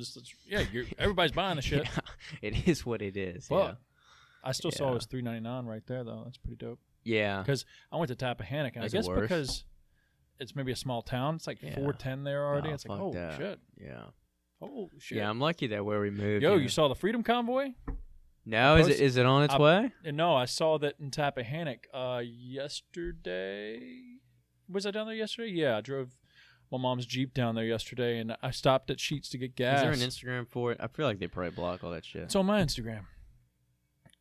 [SPEAKER 2] everybody's buying the shit.
[SPEAKER 1] Yeah, it is what it is.
[SPEAKER 2] But
[SPEAKER 1] yeah.
[SPEAKER 2] I still saw it was $3.99 right there, though. That's pretty dope.
[SPEAKER 1] Yeah.
[SPEAKER 2] Because I went to Tappahannock, and I guess because it's maybe a small town, it's like $4.10 there already. It's like, oh, shit.
[SPEAKER 1] Yeah.
[SPEAKER 2] Oh, shit.
[SPEAKER 1] Yeah, I'm lucky that where we moved.
[SPEAKER 2] Yo, you saw the Freedom Convoy?
[SPEAKER 1] No, is it on its way?
[SPEAKER 2] No, I saw that in Tappahannock yesterday. Was I down there yesterday? Yeah, I drove my mom's Jeep down there yesterday, and I stopped at Sheetz to get gas.
[SPEAKER 1] Is there an Instagram for it? I feel like they probably block all that shit.
[SPEAKER 2] It's on my Instagram,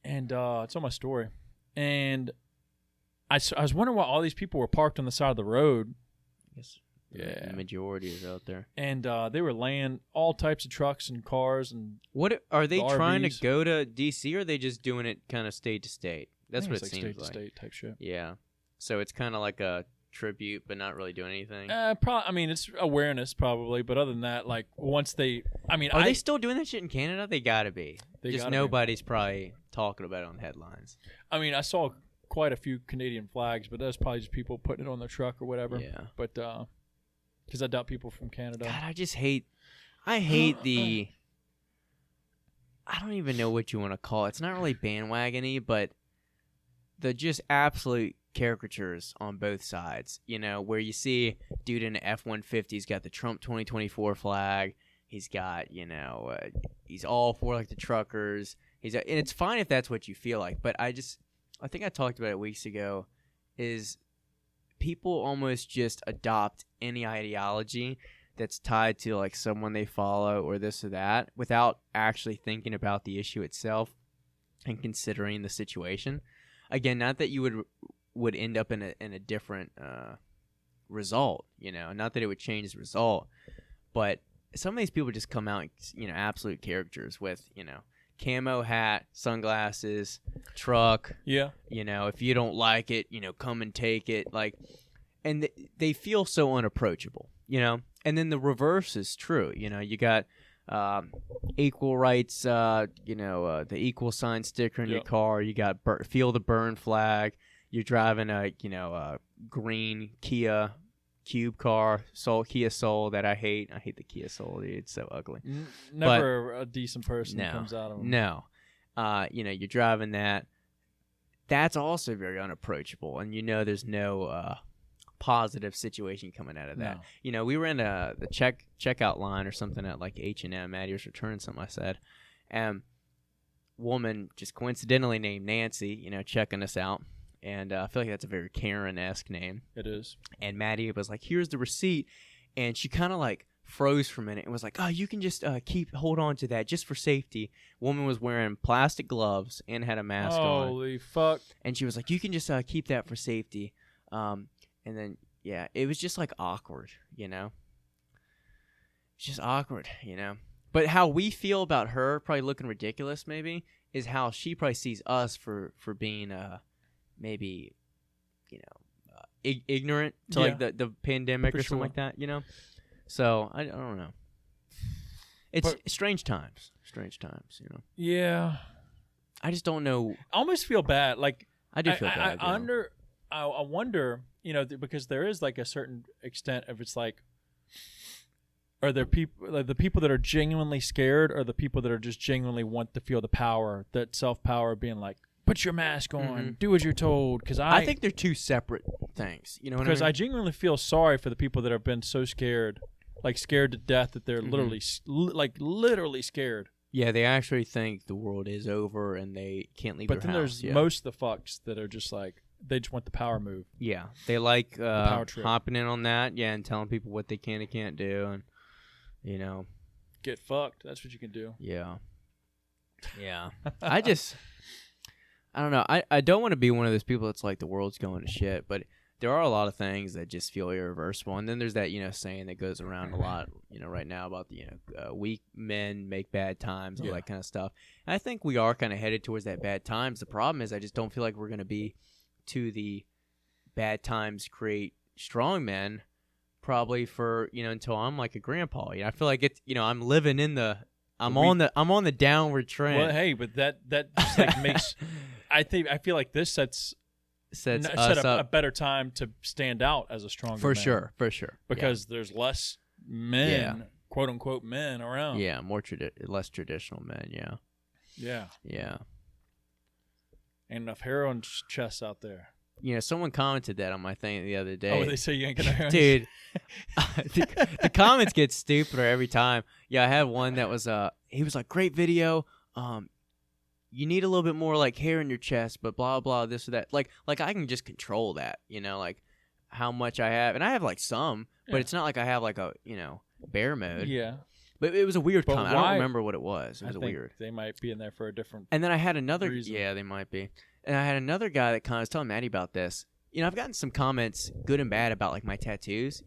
[SPEAKER 2] and it's on my story. And I was wondering why all these people were parked on the side of the road.
[SPEAKER 1] Yes. The majority is out there.
[SPEAKER 2] And they were laying all types of trucks and cars. And
[SPEAKER 1] what are they trying
[SPEAKER 2] RVs.
[SPEAKER 1] to go to D.C., or are they just doing it kind of state to state? That's what it
[SPEAKER 2] like
[SPEAKER 1] seems
[SPEAKER 2] state
[SPEAKER 1] like.
[SPEAKER 2] To state type shit.
[SPEAKER 1] Yeah. So it's kind of like a tribute, but not really doing anything.
[SPEAKER 2] I mean, it's awareness probably, but other than that, like once they, I mean,
[SPEAKER 1] are they still doing that shit in Canada? They gotta be. Just nobody's probably talking about it on headlines.
[SPEAKER 2] I mean, I saw quite a few Canadian flags, but that's probably just people putting it on their truck or whatever.
[SPEAKER 1] Yeah.
[SPEAKER 2] But because I doubt people from Canada.
[SPEAKER 1] God, I hate the. I don't even know what you want to call it. It's not really bandwagon-y, but the just absolute caricatures on both sides, where you see dude in an F-150's got the Trump 2024 flag. He's got, he's all for like the truckers. And it's fine if that's what you feel like, but I think I talked about it weeks ago, is people almost just adopt any ideology that's tied to like someone they follow or this or that without actually thinking about the issue itself and considering the situation. Again, not that you would end up in a different result, not that it would change the result, but some of these people just come out, absolute characters with, camo hat, sunglasses, truck.
[SPEAKER 2] Yeah.
[SPEAKER 1] If you don't like it, come and take it. Like, and they feel so unapproachable, And then the reverse is true. You got equal rights, the equal sign sticker in your car. You got feel the burn flag. You're driving a green Kia cube car, Kia Soul that I hate. I hate the Kia Soul, dude. It's so ugly.
[SPEAKER 2] Never a decent person that comes out of them.
[SPEAKER 1] No. You're driving that. That's also very unapproachable, and there's no positive situation coming out of that.
[SPEAKER 2] No.
[SPEAKER 1] We were in the checkout line or something at like H&M. Maddie was returning something I said, and woman just coincidentally named Nancy, checking us out. And I feel like that's a very Karen-esque name.
[SPEAKER 2] It is.
[SPEAKER 1] And Maddie was like, here's the receipt. And she kind of like froze for a minute and was like, oh, you can just hold on to that just for safety. Woman was wearing plastic gloves and had a mask on.
[SPEAKER 2] Holy fuck.
[SPEAKER 1] And she was like, you can just keep that for safety. And then, yeah, it was just like awkward, It's just awkward, But how we feel about her probably looking ridiculous maybe is how she probably sees us for being maybe ignorant to like the pandemic or something like that, So I don't know. It's strange times,
[SPEAKER 2] Yeah.
[SPEAKER 1] I just don't know.
[SPEAKER 2] I almost feel bad. Like
[SPEAKER 1] I do feel bad.
[SPEAKER 2] I wonder, because there is like a certain extent of it's like, are there people like the people that are genuinely scared, or the people that are just genuinely want to feel the power, that self-power, being like, put your mask on, do as you're told. Because
[SPEAKER 1] I think they're two separate things. You know what I mean?
[SPEAKER 2] Because I genuinely feel sorry for the people that have been so scared, like scared to death that they're literally scared.
[SPEAKER 1] Yeah, they actually think the world is over and they can't leave their house.
[SPEAKER 2] But then there's most of the fucks that are just like, they just want the power move.
[SPEAKER 1] Yeah, they like hopping in on that, and telling people what they can and can't do, and
[SPEAKER 2] get fucked. That's what you can do.
[SPEAKER 1] Yeah. I don't know. I don't want to be one of those people that's like the world's going to shit, but there are a lot of things that just feel irreversible. And then there's that, saying that goes around a lot, right now about the, weak men make bad times, all that kind of stuff. And I think we are kind of headed towards that bad times. The problem is I just don't feel like we're going to be to the bad times create strong men probably for, until I'm like a grandpa. I feel like it's, I'm living in the, I'm on the downward trend.
[SPEAKER 2] Well, hey, but that just like makes... I feel like this sets us up a better time to stand out as a stronger man.
[SPEAKER 1] For sure.
[SPEAKER 2] Because there's less men, quote unquote men around.
[SPEAKER 1] Yeah, less traditional men. Yeah.
[SPEAKER 2] Ain't enough heroin chests out there.
[SPEAKER 1] Someone commented that on my thing the other day.
[SPEAKER 2] Oh, they say you ain't gonna heroin.
[SPEAKER 1] Dude, the comments get stupider every time. Yeah, I had one that was he was like, great video. You need a little bit more like hair in your chest, but blah blah this or that. Like I can just control that, like how much I have, and I have like some, but it's not like I have like a bear mode.
[SPEAKER 2] Yeah.
[SPEAKER 1] But it was a weird comment. I don't remember what it was. It was weird.
[SPEAKER 2] They might be in there for a different.
[SPEAKER 1] And then I had another.
[SPEAKER 2] reason.
[SPEAKER 1] Yeah, they might be. And I had another guy that kind of was telling Maddie about this. I've gotten some comments, good and bad, about like my tattoos.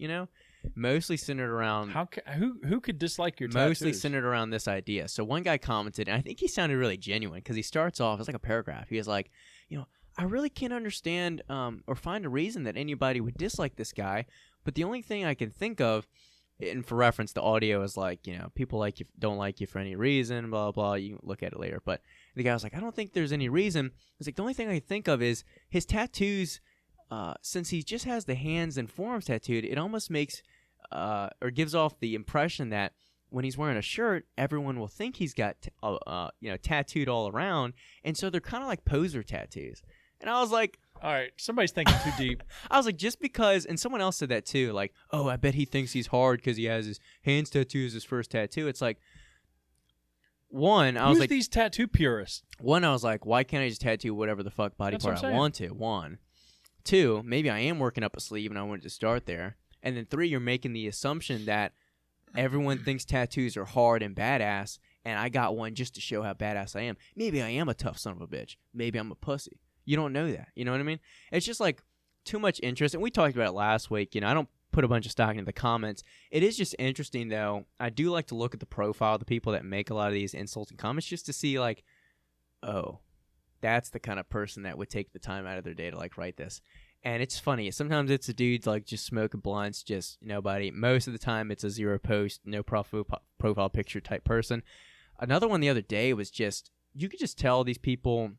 [SPEAKER 1] Mostly centered around
[SPEAKER 2] who could dislike your tattoos?
[SPEAKER 1] Mostly centered around this idea. So one guy commented, and I think he sounded really genuine because he starts off, it's like a paragraph. He was like, I really can't understand or find a reason that anybody would dislike this guy, but the only thing I can think of, and for reference, the audio is like, people like you, don't like you for any reason, blah blah. You can look at it later. But the guy was like, I don't think there's any reason. It's like the only thing I can think of is his tattoos. Since he just has the hands and forearms tattooed, it almost makes or gives off the impression that when he's wearing a shirt, everyone will think he's got tattooed all around, and so they're kind of like poser tattoos. And I was like,
[SPEAKER 2] all right, somebody's thinking too deep.
[SPEAKER 1] I was like, just because, and someone else said that too, like, oh, I bet he thinks he's hard because he has his hands tattoo as his first tattoo. It's like, one, I was like,
[SPEAKER 2] these tattoo purists?
[SPEAKER 1] One, I was like, why can't I just tattoo whatever the fuck body part I want to? One. Two, maybe I am working up a sleeve and I wanted to start there. And then three, you're making the assumption that everyone thinks tattoos are hard and badass, and I got one just to show how badass I am. Maybe I am a tough son of a bitch. Maybe I'm a pussy. You don't know that. You know what I mean? It's just like too much interest. And we talked about it last week. I don't put a bunch of stock into the comments. It is just interesting, though. I do like to look at the profile of the people that make a lot of these insults and comments just to see, like, oh, that's the kind of person that would take the time out of their day to, like, write this. And it's funny. Sometimes it's a dude, like, just smoking blunts, just nobody. Most of the time it's a zero post, no profile picture type person. Another one the other day was just, you could just tell these people,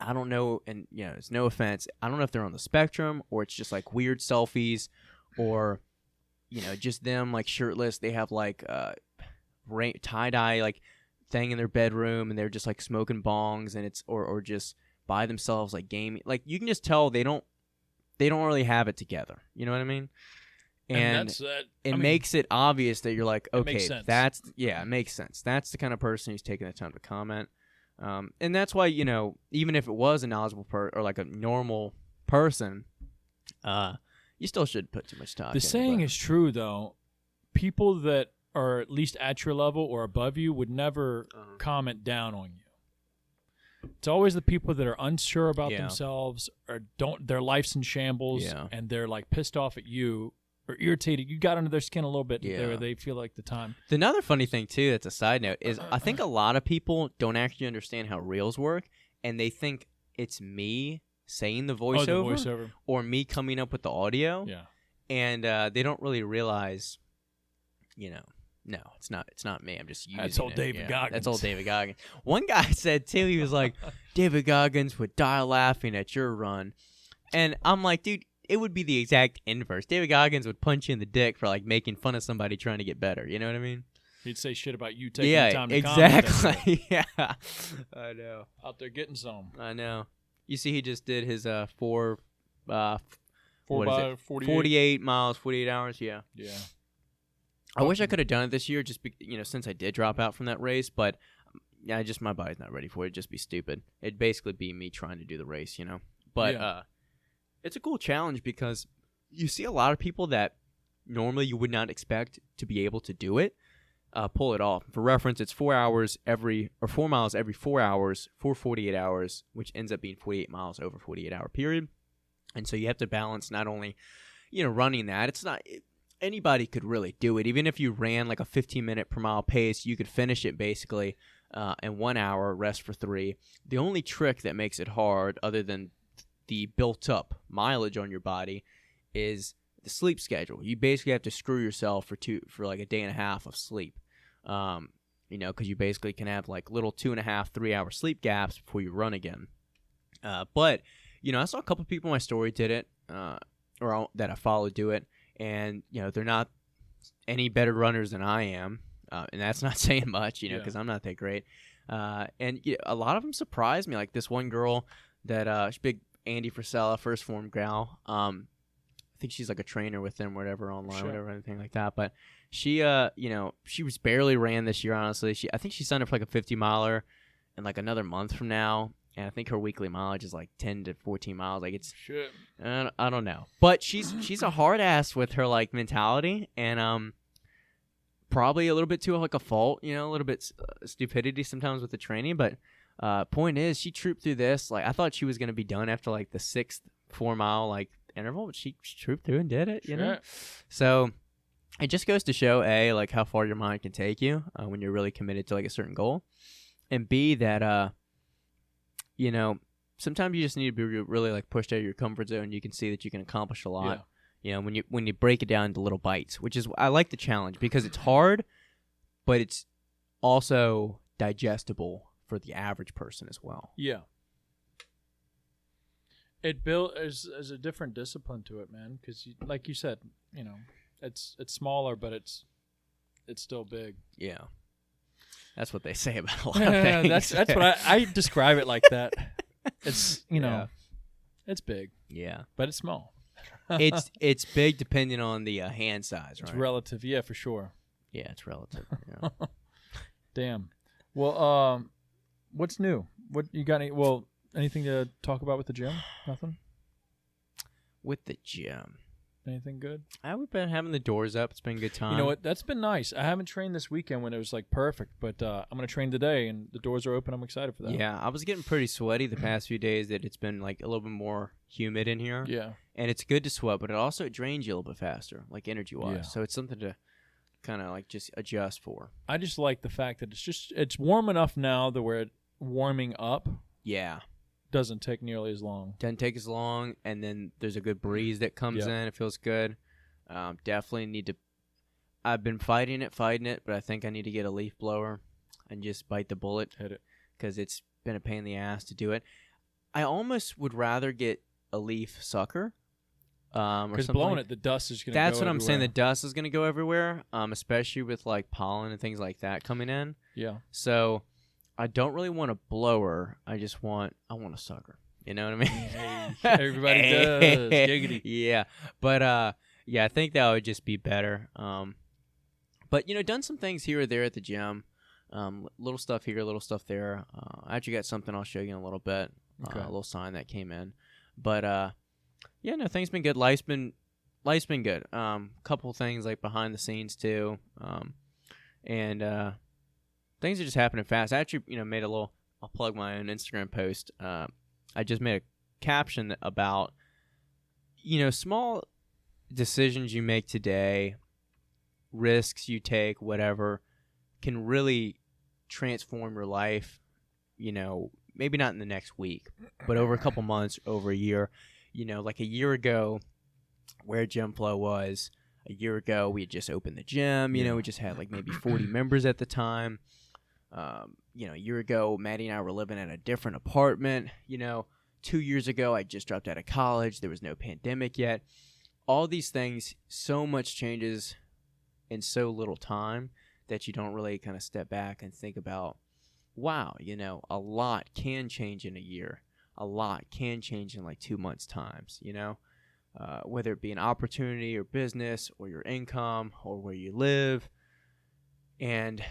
[SPEAKER 1] I don't know, and, it's no offense, I don't know if they're on the spectrum or it's just, like, weird selfies or just them like shirtless. They have like tie-dye like thing in their bedroom, and they're just like smoking bongs, and it's or just by themselves like gaming. Like you can just tell they don't really have it together. You know what I mean? And it makes it obvious that you're like, okay, it makes sense. That's the kind of person who's taking the time to comment. And that's why, even if it was a knowledgeable or like a normal person, you still shouldn't put too much time.
[SPEAKER 2] The saying is true, though. People that are at least at your level or above you would never comment down on you. It's always the people that are unsure about themselves or their life's in shambles and they're like pissed off at you or irritated. You got under their skin a little bit there. They feel like the time.
[SPEAKER 1] Another funny thing, too, that's a side note, is I think a lot of people don't actually understand how reels work, and they think it's me saying the voiceover, or me coming up with the audio.
[SPEAKER 2] Yeah.
[SPEAKER 1] And they don't really realize, no, it's not me. I'm just using
[SPEAKER 2] That's old David Goggins.
[SPEAKER 1] That's old David Goggins. One guy said, too, he was like, David Goggins would die laughing at your run. And I'm like, dude, it would be the exact inverse. David Goggins would punch you in the dick for like making fun of somebody trying to get better. You know what I mean?
[SPEAKER 2] He'd say shit about you taking the time to
[SPEAKER 1] exactly. Yeah, I know.
[SPEAKER 2] Out there getting some.
[SPEAKER 1] I know. You see, he just did his 4
[SPEAKER 2] by
[SPEAKER 1] 48 miles, 48 hours. Yeah.
[SPEAKER 2] Yeah.
[SPEAKER 1] I wish I could have done it this year, just since I did drop out from that race. But my body's not ready for it. It'd just be stupid. It'd basically be me trying to do the race, But it's a cool challenge because you see a lot of people that normally you would not expect to be able to do it, pull it off. For reference, it's 4 miles every 4 hours for 48 hours, which ends up being 48 miles over 48-hour period. And so you have to balance not only, running that. It's not anybody could really do it. Even if you ran like a 15-minute per mile pace, you could finish it basically in 1 hour, rest for 3. The only trick that makes it hard, other than the built-up mileage on your body, is the sleep schedule. You basically have to screw yourself for like a day and a half of sleep, because you basically can have like little 2.5, 3 hour sleep gaps before you run again. But I saw a couple of people in my story did it, or that I followed do it, and they're not any better runners than I am, and that's not saying much, because I'm not that great. And a lot of them surprised me. Like this one girl that she's big. Andy Frisella, first form gal. I think she's like a trainer with them, whatever, online, whatever, anything like that. But she, she was barely ran this year, honestly. I think she signed up for like a 50-miler in like another month from now. And I think her weekly mileage is like 10 to 14 miles. Like it's, I don't know. But she's a hard ass with her like mentality, and probably a little bit too like a fault, a little bit stupidity sometimes with the training. But point is, she trooped through this. Like I thought she was gonna be done after like the 6th 4 mile like interval, but she trooped through and did it. You know, so it just goes to show like how far your mind can take you when you're really committed to like a certain goal, and B that sometimes you just need to be really like pushed out of your comfort zone. You can see that you can accomplish a lot. When you break it down into little bites, which is I like the challenge because it's hard, but it's also digestible for the average person as well.
[SPEAKER 2] Yeah. It built as a different discipline to it, man. Because like you said, it's smaller, but it's still big.
[SPEAKER 1] Yeah. That's what they say about a lot of things.
[SPEAKER 2] That's what I describe it like that. It's it's big.
[SPEAKER 1] Yeah,
[SPEAKER 2] but it's small.
[SPEAKER 1] it's big depending on the hand size, right?
[SPEAKER 2] It's relative, yeah, for sure.
[SPEAKER 1] Yeah, it's relative. Yeah.
[SPEAKER 2] Damn. Well, what's new? What you got? Anything to talk about with the gym? Nothing. With the gym. Anything good?
[SPEAKER 1] We've been having the doors up. It's been a good time.
[SPEAKER 2] You know what? That's been nice. I haven't trained this weekend when it was like perfect, but I'm going to train today, and the doors are open. I'm excited for that.
[SPEAKER 1] Yeah, I was getting pretty sweaty the past few days. That it's been like a little bit more humid in here.
[SPEAKER 2] Yeah,
[SPEAKER 1] and it's good to sweat, but it also drains you a little bit faster, like energy-wise. Yeah. So it's something to kind of like just adjust for.
[SPEAKER 2] I just like the fact that it's warm enough now that we're warming up.
[SPEAKER 1] Yeah.
[SPEAKER 2] Doesn't take nearly as long.
[SPEAKER 1] Doesn't take as long, and then there's a good breeze that comes in. It feels good. Definitely need to. I've been fighting it, but I think I need to get a leaf blower and just bite the bullet.
[SPEAKER 2] Hit it.
[SPEAKER 1] Because it's been a pain in the ass to do it. I almost would rather get a leaf sucker, Or
[SPEAKER 2] Because
[SPEAKER 1] something
[SPEAKER 2] blowing
[SPEAKER 1] like
[SPEAKER 2] it, the dust is going to go
[SPEAKER 1] That's what I'm saying. The
[SPEAKER 2] everywhere.
[SPEAKER 1] dust is going to go everywhere, especially with like pollen and things like that coming in.
[SPEAKER 2] Yeah.
[SPEAKER 1] So I don't really want a blower. I want a sucker. You know what I mean?
[SPEAKER 2] Hey, everybody does. Giggity.
[SPEAKER 1] Yeah. But yeah, I think that would just be better. But done some things here or there at the gym. Little stuff here, little stuff there. I actually got something I'll show you in a little bit.
[SPEAKER 2] Okay.
[SPEAKER 1] A little sign that came in. But yeah, no, things been good. Life's been good. Couple things like behind the scenes too. And things are just happening fast. I actually, made a little. I'll plug my own Instagram post. I just made a caption about, small decisions you make today, risks you take, whatever, can really transform your life. Maybe not in the next week, but over a couple months, over a year. Like a year ago, where Gym Flow was. A year ago, we had just opened the gym. We just had like maybe 40 members at the time. A year ago, Maddie and I were living in a different apartment. 2 years ago, I just dropped out of college. There was no pandemic yet. All these things, so much changes in so little time that you don't really kind of step back and think about, wow, a lot can change in a year. A lot can change in like 2 months' times, whether it be an opportunity or business or your income or where you live. And,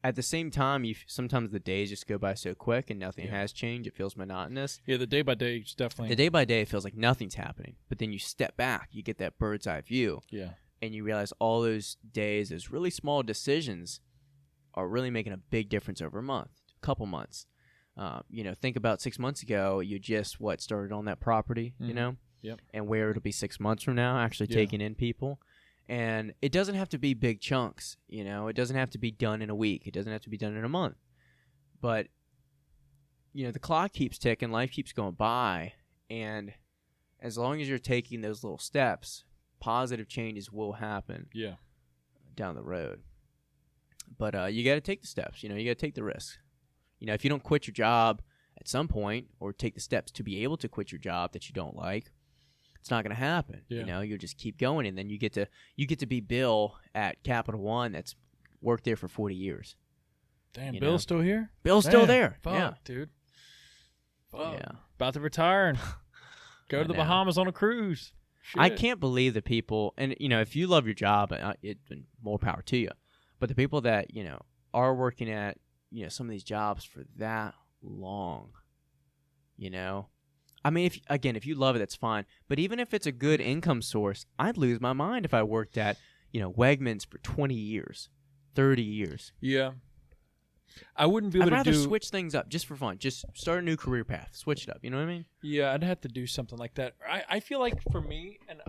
[SPEAKER 1] at the same time, sometimes the days just go by so quick and nothing has changed. It feels monotonous.
[SPEAKER 2] Yeah, the day by day is definitely.
[SPEAKER 1] The day by day feels like nothing's happening. But then you step back, you get that bird's eye view.
[SPEAKER 2] Yeah.
[SPEAKER 1] And you realize all those days, those really small decisions are really making a big difference over a month, a couple months. Think about 6 months ago, you just, started on that property,
[SPEAKER 2] Yep.
[SPEAKER 1] And where it'll be 6 months from now, actually taking in people. And it doesn't have to be big chunks, It doesn't have to be done in a week. It doesn't have to be done in a month. But, the clock keeps ticking, life keeps going by. And as long as you're taking those little steps, positive changes will happen down the road. But you got to take the steps, you got to take the risks. If you don't quit your job at some point or take the steps to be able to quit your job that you don't like, it's not going to happen.
[SPEAKER 2] Yeah.
[SPEAKER 1] You'll just keep going, and then you get to be Bill at Capital One that's worked there for 40 years.
[SPEAKER 2] Damn, Bill's still here?
[SPEAKER 1] Bill's still there.
[SPEAKER 2] Fuck,
[SPEAKER 1] yeah,
[SPEAKER 2] dude. Fuck.
[SPEAKER 1] Yeah.
[SPEAKER 2] About to retire and go to the Bahamas on a cruise. Shit.
[SPEAKER 1] I can't believe the people, and if you love your job, more power to you. But the people that are working at some of these jobs for that long, I mean, if you love it, that's fine. But even if it's a good income source, I'd lose my mind if I worked at, Wegmans for 20 years, 30 years.
[SPEAKER 2] Yeah. I wouldn't be able
[SPEAKER 1] I'd
[SPEAKER 2] to
[SPEAKER 1] rather switch things up just for fun. Just start a new career path. Switch it up. You know what I mean?
[SPEAKER 2] Yeah, I'd have to do something like that. I feel like for me, and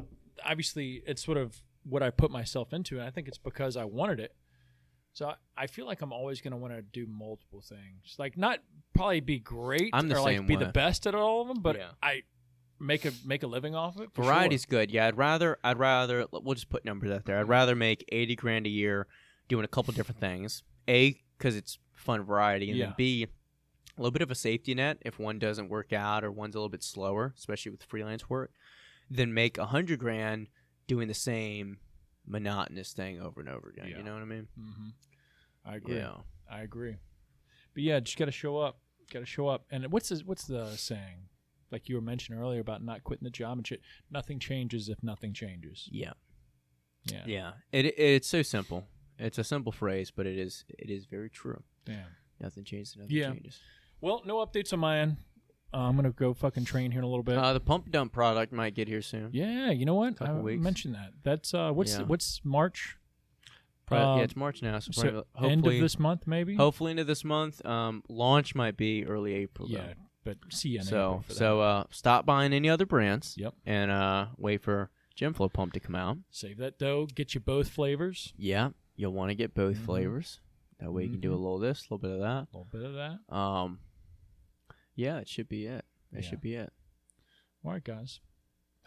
[SPEAKER 2] obviously it's sort of what I put myself into, and I think it's because I wanted it. So I feel like I'm always going to want to do multiple things. Like not probably be great
[SPEAKER 1] I'm the
[SPEAKER 2] or like
[SPEAKER 1] same
[SPEAKER 2] be
[SPEAKER 1] way.
[SPEAKER 2] the best at all of them, but I make a living off of it.
[SPEAKER 1] Variety's good. Yeah, I'd rather we'll just put numbers out there. I'd rather make $80,000 a year doing a couple different things. A, because it's fun variety, and then B, a little bit of a safety net if one doesn't work out or one's a little bit slower, especially with freelance work. Then make $100,000 doing the same monotonous thing over and over again. You know what I mean?
[SPEAKER 2] Mm-hmm. I agree.
[SPEAKER 1] Yeah.
[SPEAKER 2] I agree. But yeah, just gotta show up. And what's the saying? Like you were mentioning earlier about not quitting the job and shit. Nothing changes if nothing changes.
[SPEAKER 1] Yeah.
[SPEAKER 2] Yeah.
[SPEAKER 1] Yeah. It's so simple. It's a simple phrase, but it is very true.
[SPEAKER 2] Damn.
[SPEAKER 1] Nothing changes. Nothing changes.
[SPEAKER 2] Well, no updates on my end. I'm gonna go fucking train here in a little bit.
[SPEAKER 1] The pump dump product might get here soon.
[SPEAKER 2] Yeah, you know what?
[SPEAKER 1] Couple weeks.
[SPEAKER 2] Mentioned that. That's what's March?
[SPEAKER 1] Yeah, it's March now, so probably, hopefully
[SPEAKER 2] end of this month, maybe.
[SPEAKER 1] Hopefully into this month. Launch might be early April.
[SPEAKER 2] Yeah, but see you in
[SPEAKER 1] so
[SPEAKER 2] April for that.
[SPEAKER 1] so stop buying any other brands.
[SPEAKER 2] Yep.
[SPEAKER 1] And wait for Gym Flow Pump to come out.
[SPEAKER 2] Save that dough. Get you both flavors.
[SPEAKER 1] Yeah, you'll want to get both flavors. That way you can do a little of this, a little bit of that.
[SPEAKER 2] A little bit of that.
[SPEAKER 1] Yeah, it should be it. That should be it.
[SPEAKER 2] All right, guys.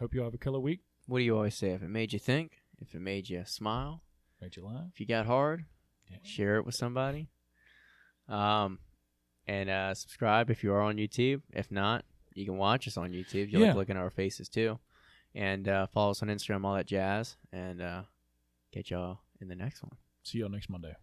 [SPEAKER 2] Hope you all have a killer week.
[SPEAKER 1] What do you always say? If it made you think, if it made you smile,
[SPEAKER 2] made you laugh,
[SPEAKER 1] if you got hard, share it with somebody. And subscribe if you are on YouTube. If not, you can watch us on YouTube. You like looking at our faces too. And follow us on Instagram, all that jazz. And catch y'all in the next one.
[SPEAKER 2] See y'all next Monday.